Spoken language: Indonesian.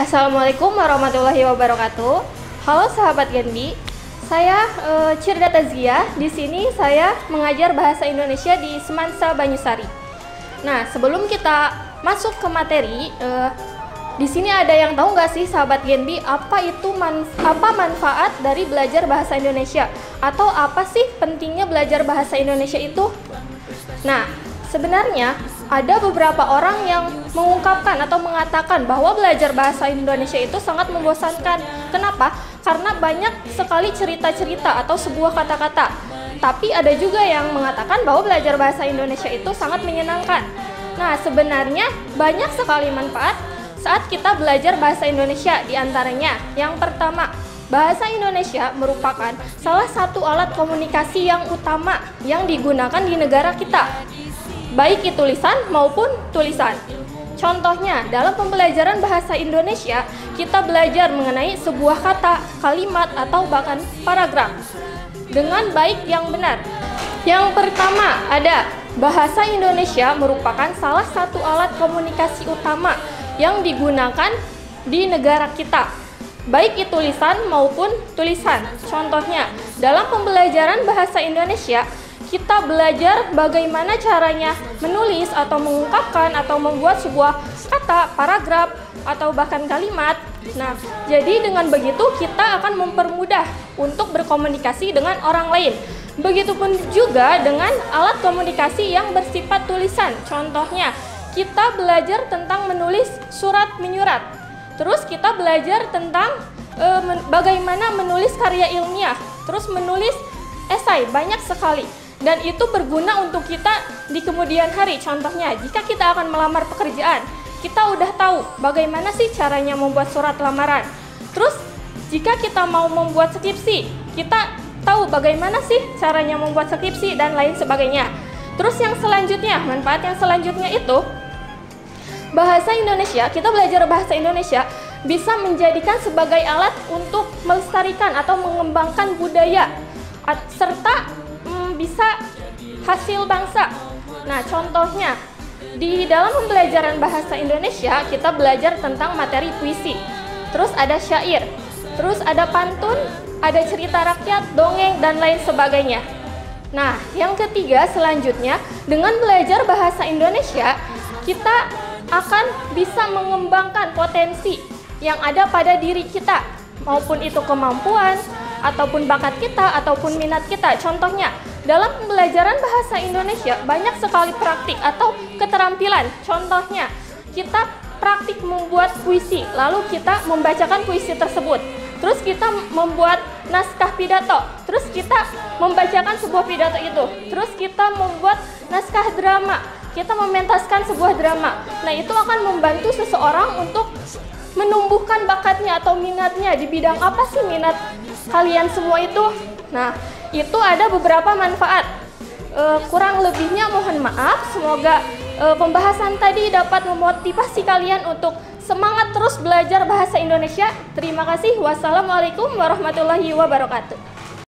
Assalamualaikum warahmatullahi wabarakatuh. Halo sahabat Genbi, saya Cirda Tazia. Di sini saya mengajar bahasa Indonesia di Semansa Banyusari. Nah, sebelum kita masuk ke materi, di sini ada yang tahu nggak sih sahabat Genbi apa manfaat dari belajar bahasa Indonesia? Atau apa sih pentingnya belajar bahasa Indonesia itu? Nah, sebenarnya ada beberapa orang yang mengungkapkan atau mengatakan bahwa belajar bahasa Indonesia itu sangat membosankan. Kenapa? Karena banyak sekali cerita-cerita atau sebuah kata-kata. Tapi ada juga yang mengatakan bahwa belajar bahasa Indonesia itu sangat menyenangkan. Nah, sebenarnya banyak sekali manfaat saat kita belajar bahasa Indonesia. Di antaranya, yang pertama, bahasa Indonesia merupakan salah satu alat komunikasi yang utama yang digunakan di negara kita, baik itu lisan maupun tulisan. Contohnya, dalam pembelajaran bahasa Indonesia, kita belajar mengenai sebuah kata, kalimat, atau bahkan paragraf dengan baik yang benar. Yang pertama ada, bahasa Indonesia merupakan salah satu alat komunikasi utama yang digunakan di negara kita, baik itu lisan maupun tulisan. Contohnya, dalam pembelajaran bahasa Indonesia, kita belajar bagaimana caranya menulis atau mengungkapkan atau membuat sebuah kata, paragraf, atau bahkan kalimat. Nah, jadi dengan begitu kita akan mempermudah untuk berkomunikasi dengan orang lain. Begitupun juga dengan alat komunikasi yang bersifat tulisan. Contohnya, kita belajar tentang menulis surat menyurat. Terus kita belajar tentang bagaimana menulis karya ilmiah. Terus menulis esai, banyak sekali. Dan itu berguna untuk kita di kemudian hari. Contohnya, jika kita akan melamar pekerjaan, kita udah tahu bagaimana sih caranya membuat surat lamaran. Terus, jika kita mau membuat skripsi, kita tahu bagaimana sih caranya membuat skripsi dan lain sebagainya. Terus yang selanjutnya, manfaat yang selanjutnya itu, bahasa Indonesia, kita belajar bahasa Indonesia bisa menjadikan sebagai alat untuk melestarikan atau mengembangkan budaya, serta bisa hasil bangsa. Nah, contohnya di dalam pembelajaran bahasa Indonesia kita belajar tentang materi puisi, terus ada syair, terus ada pantun, ada cerita rakyat, dongeng, dan lain sebagainya. Nah, yang ketiga selanjutnya, dengan belajar bahasa Indonesia kita akan bisa mengembangkan potensi yang ada pada diri kita, maupun itu kemampuan ataupun bakat kita ataupun minat kita. Contohnya, dalam pembelajaran bahasa Indonesia banyak sekali praktik atau keterampilan. Contohnya, kita praktik membuat puisi, lalu kita membacakan puisi tersebut. Terus kita membuat naskah pidato, terus kita membacakan sebuah pidato itu. Terus kita membuat naskah drama, kita mementaskan sebuah drama. Nah, itu akan membantu seseorang untuk menumbuhkan bakatnya atau minatnya. Di bidang apa sih minat kalian semua itu? Nah, itu ada beberapa manfaat. Kurang lebihnya mohon maaf. Semoga pembahasan tadi dapat memotivasi kalian untuk semangat terus belajar bahasa Indonesia. Terima kasih. Wassalamualaikum warahmatullahi wabarakatuh.